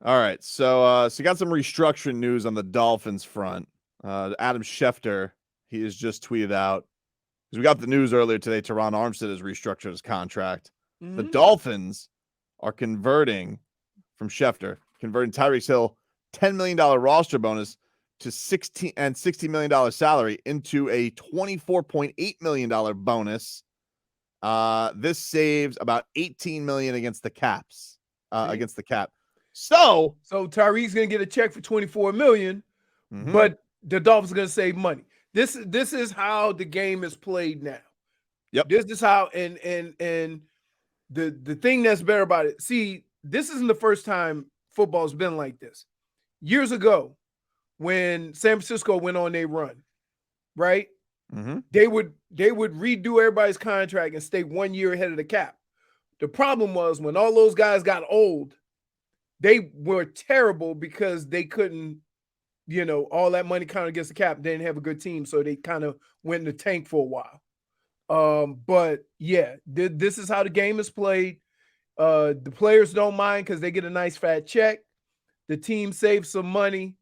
All right. So you got some restructuring news on the Dolphins front. Adam Schefter, he has just tweeted out, because we got the news earlier today, Teron Armstead has restructured his contract. The Mm-hmm. Dolphins are converting Tyreek Hill $10 million roster bonus to $60 million salary into a $24.8 million bonus. This saves about $18 million against the caps. Against the cap. So Tyreek's gonna get a check for $24 million, but the Dolphins are gonna save money. This is how the game is played now. Yep. This is how and the thing that's better about it. See, this isn't the first time football's been like this. Years ago, when San Francisco went on their run, right? They would redo everybody's contract and stay 1 year ahead of the cap. The problem was when all those guys got old, they were terrible because they couldn't, all that money counted against the cap. They didn't have a good team, so they kind of went in the tank for a while. But yeah, this is how the game is played. The players don't mind because they get a nice fat check. The team saves some money,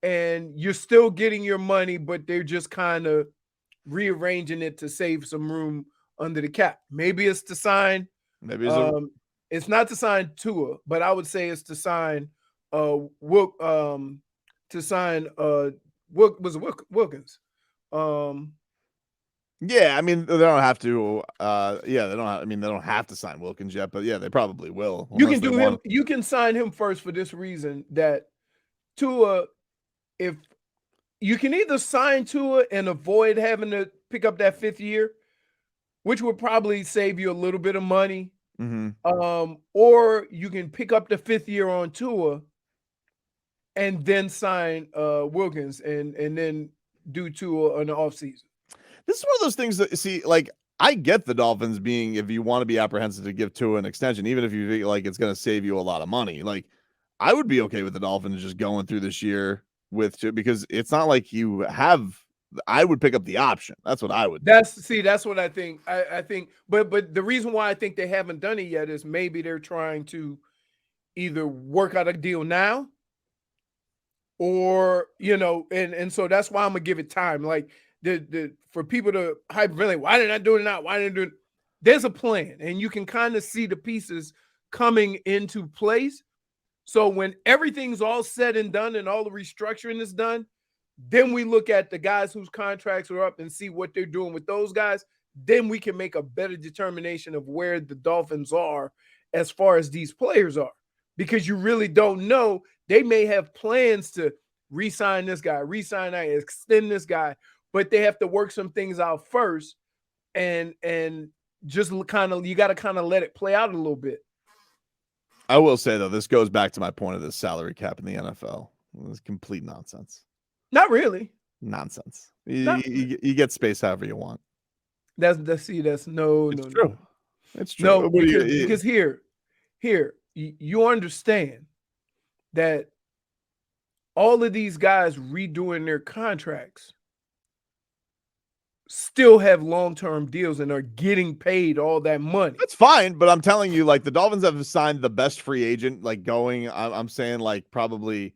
and you're still getting your money, but they're just kind of rearranging it to save some room under the cap. Maybe it's to sign. It's not to sign Tua, but I would say it's to sign Wilkins. Yeah, I mean they don't have to. They don't have to sign Wilkins yet, but yeah, they probably will. You can do him. You can sign him first for this reason that Tua, if you can either sign Tua and avoid having to pick up that 5th year, which would probably save you a little bit of money. Or you can pick up the 5th year on Tua and then sign Wilkins and then do Tua in the offseason. This is one of those things that, see, like, I get the Dolphins being, if you want to be apprehensive to give Tua an extension, even if you feel like it's going to save you a lot of money, like, I would be okay with the Dolphins just going through this year with Tua, because it's not like you have. I would pick up the option. That's what I would do. That's what I think. I think, but the reason why I think they haven't done it yet is maybe they're trying to either work out a deal now, or and so that's why I'm gonna give it time. Like the for people to hyperventilate, why didn't I do it now? Why didn't I do it? There's a plan, and you can kind of see the pieces coming into place. So when everything's all said and done and all the restructuring is done, then we look at the guys whose contracts are up and see what they're doing with those guys. Then we can make a better determination of where the Dolphins are as far as these players are, because you really don't know. They may have plans to re-sign this guy, re-sign that, extend this guy, but they have to work some things out first, and just kind of, you got to kind of let it play out a little bit. I will say, though, this goes back to my point of the salary cap in the NFL. It's complete nonsense. Not really. Nonsense. You get space however you want. That's true. No. It's true. No, because here, you understand that all of these guys redoing their contracts still have long-term deals and are getting paid all that money. That's fine, but I'm telling you, like, the Dolphins have signed the best free agent, like, going. I'm saying, like, probably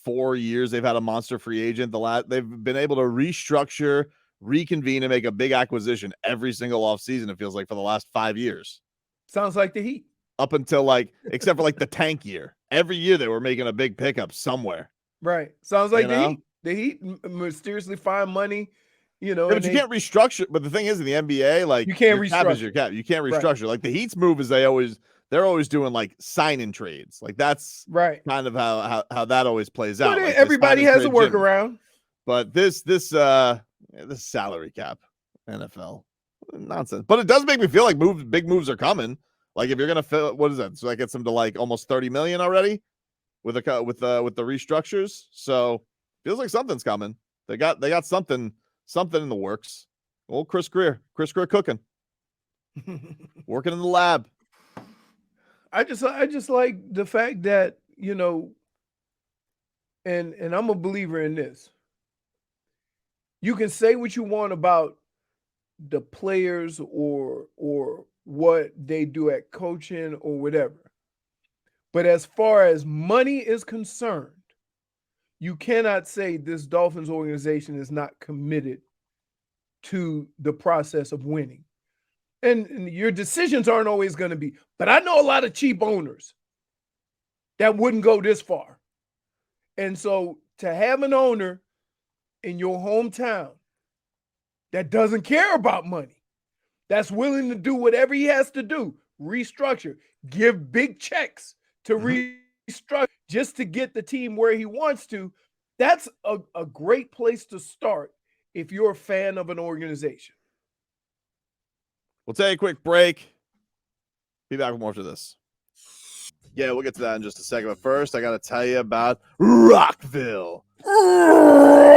4 years they've had a monster free agent. They've been able to restructure, reconvene, and make a big acquisition every single offseason, it feels like, for the last 5 years. Sounds like the Heat. Up until, except for the tank year. Every year they were making a big pickup somewhere. Right. Sounds like the Heat. The Heat mysteriously find money, Yeah, but you can't restructure. But the thing is, in the NBA, you can't restructure. Cap is your cap. You can't restructure. Right. The Heat's move is they're always doing sign-in trades. That's right. Kind of how that always plays out. Everybody has a workaround. But this salary cap, NFL, nonsense. But it does make me feel like big moves are coming. If you're gonna fill, what is that? So that gets them to almost 30 million already with the restructures. So feels like something's coming. They got something in the works. Old Chris Greer cooking, working in the lab. I just like the fact that, and I'm a believer in this. You can say what you want about the players or what they do at coaching or whatever, But as far as money is concerned, you cannot say this Dolphins organization is not committed to the process of winning. And your decisions aren't always going to be, but I know a lot of cheap owners that wouldn't go this far. And so to have an owner in your hometown that doesn't care about money, that's willing to do whatever he has to do, restructure, give big checks to restructure just to get the team where he wants to, that's a great place to start if you're a fan of an organization. We'll take a quick break. Be back with more after this. Yeah, we'll get to that in just a second. But first, I got to tell you about Rockville.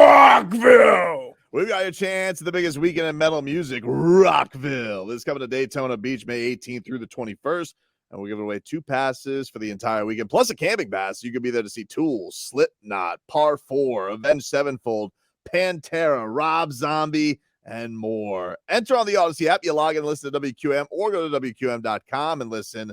Rockville! We've got your chance at the biggest weekend in metal music, Rockville. This is coming to Daytona Beach, May 18th through the 21st. And we're giving away 2 passes for the entire weekend, plus a camping pass. You could be there to see Tool, Slipknot, Par 4, Avenged Sevenfold, Pantera, Rob Zombie, and more. Enter on the Odyssey app. You log in and listen to WQM or go to WQM.com and listen.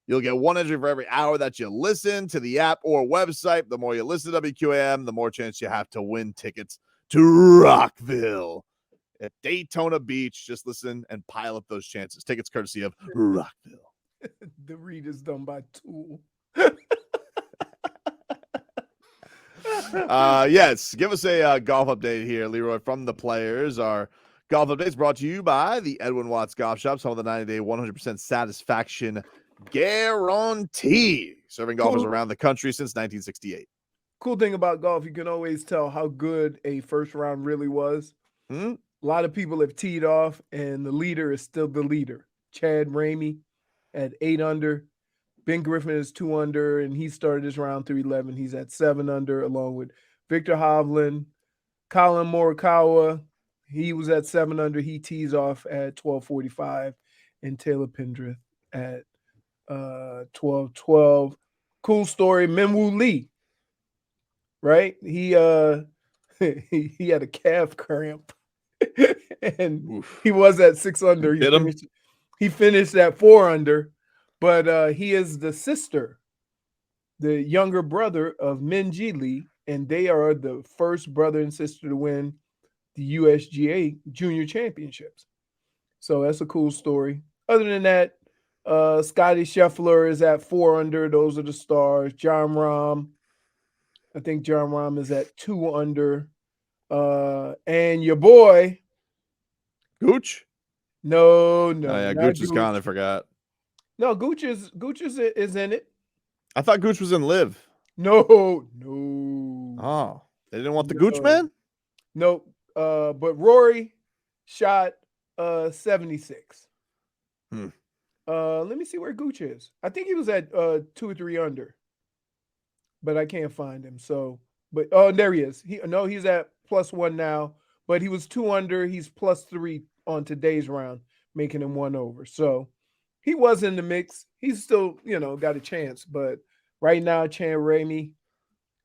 You'll get 1 entry for every hour that you listen to the app or website. The more you listen to WQM, the more chance you have to win tickets to Rockville at Daytona Beach. Just listen and pile up those chances. Tickets courtesy of Rockville. The read is done by Tool. Yes, give us a golf update here, Leroy, from the players. Our golf updates brought to you by the Edwin Watts Golf Shop, home of the 90-day 100% satisfaction guarantee, serving golfers around the country since 1968. Cool thing about golf, you can always tell how good a first round really was. A lot of people have teed off, and the leader is still the leader. Chad Ramey at 8 under. Ben Griffin is 2 under, and he started his round through 11. He's at 7 under, along with Victor Hovland, Colin Morikawa. He was at 7 under. He tees off at 12:45, and Taylor Pendrith at 12:12. Cool story. Minwoo Lee, right? He he had a calf cramp, and he was at 6 under. He finished at 4 under, but he is the younger brother of Minjee Lee, and they are the first brother and sister to win the USGA Junior Championships. So that's a cool story. Other than that, Scotty Scheffler is at 4 under. Those are the stars. John Rahm, I think John Rahm is at 2 under. And your boy, Gooch? No. Oh, yeah, Gooch is gone. I forgot. No, Gooch is in it. I thought Gooch was in Live. No. Oh, they didn't want the Gooch man? No. But Rory shot 76. Let me see where Gooch is. I think he was at 2 or 3 under, but I can't find him. So, but there he is. He's at +1 now, but he was 2 under. He's +3 on today's round, making him 1 over. So he was in the mix. He's still, got a chance. But right now, Chan Ramey,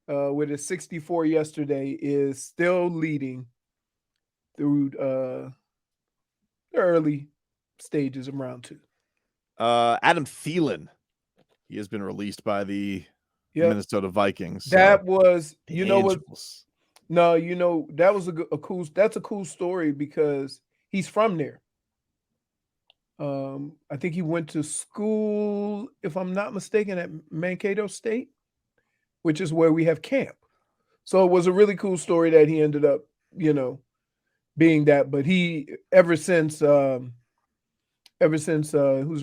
with his 64 yesterday, is still leading through the early stages of round 2. Adam Thielen, he has been released by the Minnesota Vikings. That was, Angels. that was a cool story because he's from there. I think he went to school, if I'm not mistaken, at Mankato State, which is where we have camp. So it was a really cool story that he ended up, being that. But he, ever since who's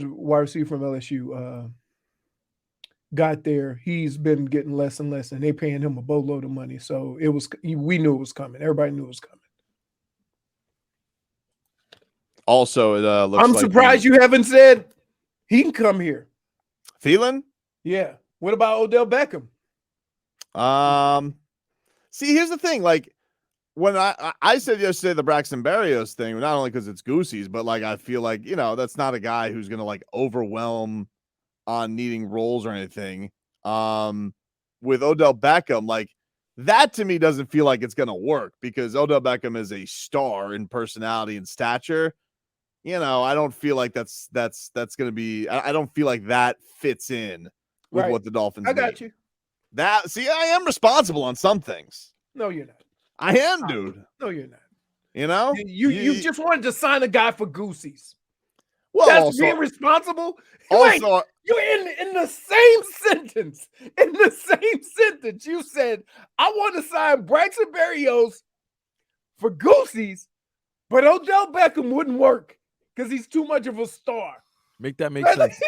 wide receiver from LSU, got there, he's been getting less and less, and they're paying him a boatload of money. So we knew it was coming. Everybody knew it was coming. Also, it looks I'm surprised you haven't said he can come here. Thielen? Yeah. What about Odell Beckham? See, here's the thing. Like, when I said yesterday the Braxton Berrios thing, not only because it's Goosey's, but like I feel like, that's not a guy who's gonna like overwhelm on needing roles or anything. With Odell Beckham, like that to me doesn't feel like it's gonna work because Odell Beckham is a star in personality and stature. I don't feel like that's gonna be. I don't feel like that fits in with Right. what the Dolphins I got need. you. That see, I am responsible on some things. No, you're not. I am, dude. No, you're not. You know, You just wanted to sign a guy for Goosies. well, That's also, being responsible. also, You're in the same sentence. In the same sentence, you said, I want to sign Braxton Berrios for Goosies, but Odell Beckham wouldn't work because he's too much of a star. Make that make sense.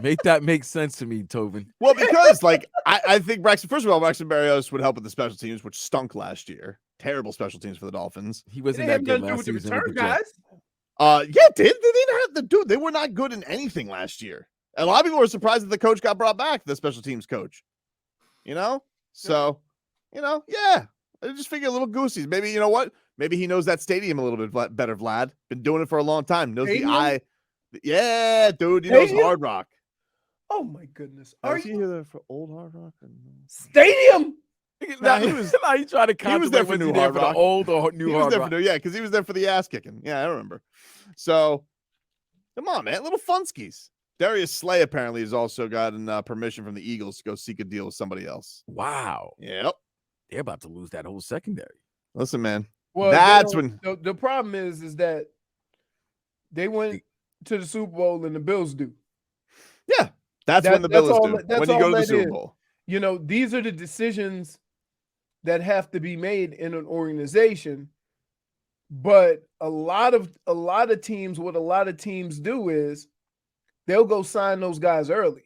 Make that make sense to me, Tobin. well, because like I think Braxton. First of all, Braxton Berrios would help with the special teams, which stunk last year. Terrible special teams for the Dolphins. He It wasn't had that nothing good to do last with the season return with the Jets. guys. Yeah, they didn't have the dude. They were not good in anything last year. A lot of people were surprised that the coach got brought back, the special teams coach. You know, so yeah. I just figure a little Goosies. Maybe you know what? Maybe he knows that stadium a little bit better. Vlad been doing it for a long time. Knows Stadium? the eye. Yeah, dude. He knows Stadium? Hard Rock. Oh my goodness. Are Are he you here for old Hard Rock? Or no? stadium? Nah, he was trying to he was there for new Hard for Rock. the old or new He was Hard there Rock. for new, yeah, because he was there for the ass kicking. Yeah, I remember. So, come on, man, little funskies. Darius Slay apparently has also gotten permission from the Eagles to go seek a deal with somebody else. Wow. Yep. They're about to lose that whole secondary. Listen, man. Well, That's when the problem is that they went to the Super Bowl and the Bills do. yeah, that's when the that's Bills all do. that- that's When you all go to the that Super is. Bowl. These are the decisions that have to be made in an organization. But a lot of teams, what a lot of teams do is they'll go sign those guys early,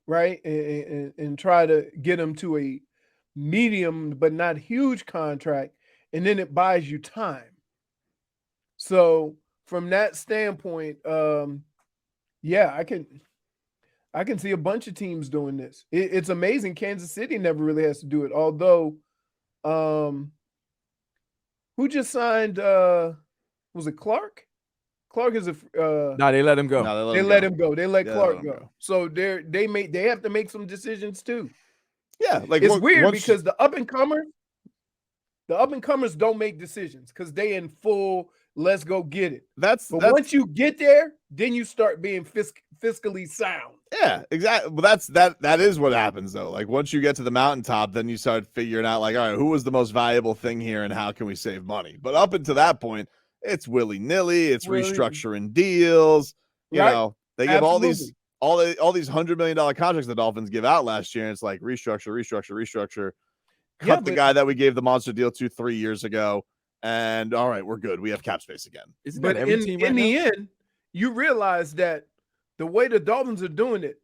right? And try to get them to a medium but not huge contract, and then it buys you time. So from that standpoint, yeah, I can see a bunch of teams doing this. It's amazing. Kansas City never really has to do it. Although, who just signed? Was it Clark? Clark is a. No, they let him go. No, They let him go. They let Yeah, Clark let him go. go. So they have to make some decisions too. Yeah, like It's weird once- because the up and comers don't make decisions because they in full. Let's go get it. that's Once you get there, then you start being fiscally sound. yeah, exactly. Well, that is what happens though. Like once you get to the mountaintop, then you start figuring out like, all right, who was the most valuable thing here and how can we save money? But up until that point, it's willy-nilly, it's restructuring deals. You Right. know, they give Absolutely. all these $100 million contracts the Dolphins give out last year, and it's like restructure. Cut Yeah, the but- guy that we gave the monster deal to 3 years ago, and all right, we're good. We have cap space again. Isn't But that every in team right the now? end, you realize that the way the Dolphins are doing it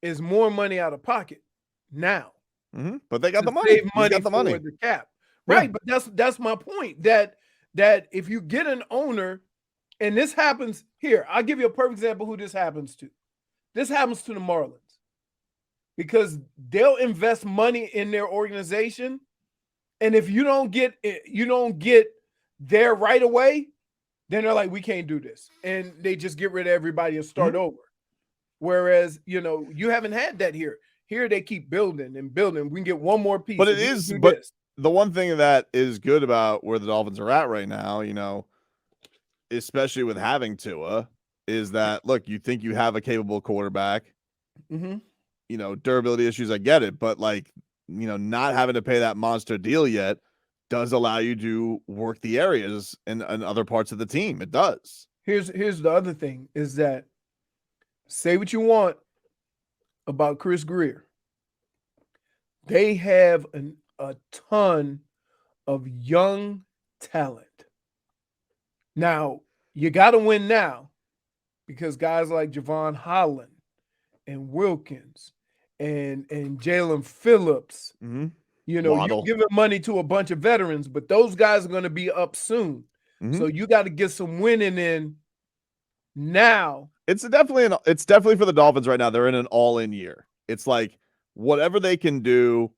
is more money out of pocket now. But they got To the money. save He's money got the money. for the cap. Yeah. Right, but that's my point. That if you get an owner, and this happens here, I'll give you a perfect example who this happens to. This happens to the Marlins because they'll invest money in their organization, and if you don't get there right away, then they're like, we can't do this, and they just get rid of everybody and start over. Whereas you haven't had that here. Here they keep building and building. We can get one more piece. But it We can is, do but this. the one thing that is good about where the Dolphins are at right now, especially with having Tua, is that look, you think you have a capable quarterback. Durability issues, I get it, but not having to pay that monster deal yet does allow you to work the areas in other parts of the team. It does. Here's the other thing is that say what you want about Chris Greer. They have a ton of young talent. Now, you got to win now because guys like Javon Holland and Wilkins and Jalen Phillips, Waddle. you're giving money to a bunch of veterans, but those guys are going to be up soon. So you got to get some winning in now. It's definitely for the Dolphins right now. They're in an all-in year. It's like whatever they can do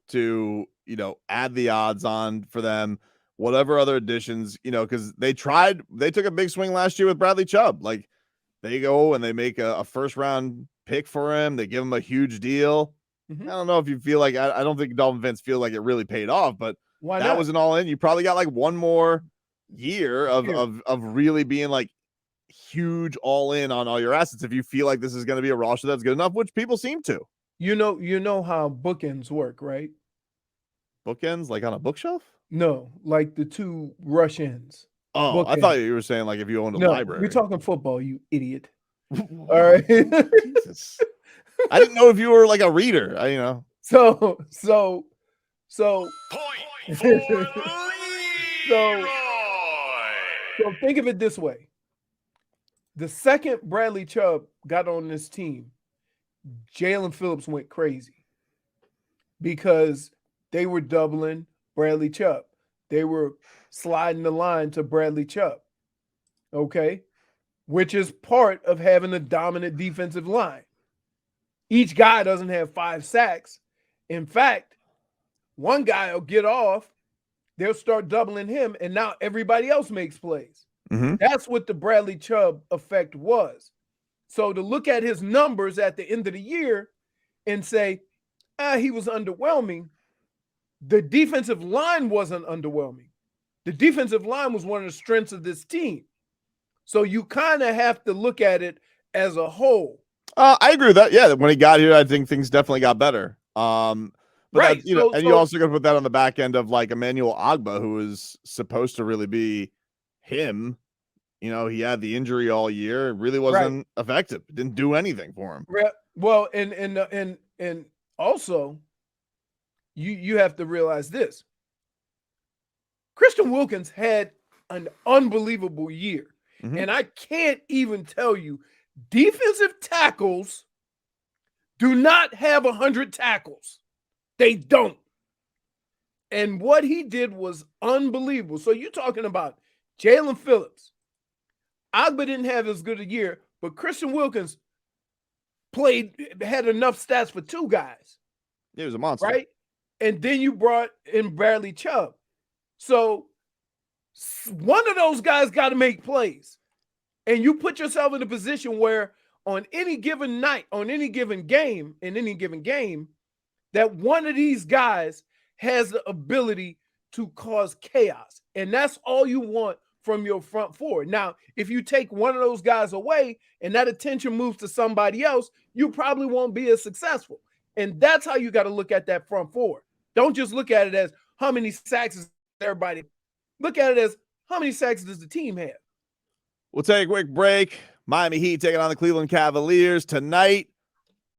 to, add the odds on for them, whatever other additions, because they took a big swing last year with Bradley Chubb. Like they go and they make a first-round pick for him. They give him a huge deal. I don't know if you feel like, I don't think Dolphin fans feel like it really paid off, but Why that not? was an all-in. You probably got like one more year of really being like, huge all in on all your assets if you feel like this is going to be a roster that's good enough, which people seem to. You know how bookends work, right? Bookends, like on a bookshelf? No, like the two rush ends. Oh, I Bookends. thought you were saying like if you owned a No, library. we're talking football, you idiot. All right. Jesus. I didn't know if you were like a reader. So Point for So- Leroy. So think of it this way. The second Bradley Chubb got on this team, Jalen Phillips went crazy because they were doubling Bradley Chubb. They were sliding the line to Bradley Chubb. Okay. Which is part of having a dominant defensive line. Each guy doesn't have 5 sacks. In fact, one guy will get off, they'll start doubling him, and now everybody else makes plays. Mhm. That's what the Bradley Chubb effect was. So to look at his numbers at the end of the year and say, he was underwhelming, the defensive line wasn't underwhelming. The defensive line was one of the strengths of this team. So you kind of have to look at it as a whole. I agree with that. Yeah, when he got here, I think things definitely got better. But Right. you also got to put that on the back end of like Emmanuel Ogbah, who was supposed to really be him. He had the injury all year. It really wasn't effective. It didn't do anything for him. Well, and also, you have to realize this. Christian Wilkins had an unbelievable year. Mhm. And I can't even tell you, defensive tackles do not have 100 tackles. They don't. And what he did was unbelievable. So you're talking about Jalen Phillips. Ogbah didn't have as good a year, but Christian Wilkins had enough stats for 2 guys. He was a monster. Right? And then you brought in Bradley Chubb. So one of those guys got to make plays. And you put yourself in a position where on any given night, on any given game, in any given game, that one of these guys has the ability to cause chaos. And that's all you want from your front four. Now, if you take one of those guys away and that attention moves to somebody else, you probably won't be as successful. And that's how you got to look at that front four. Don't just look at it as how many sacks is everybody. Look at it as how many sacks does the team have? We'll take a quick break. Miami Heat taking on the Cleveland Cavaliers tonight.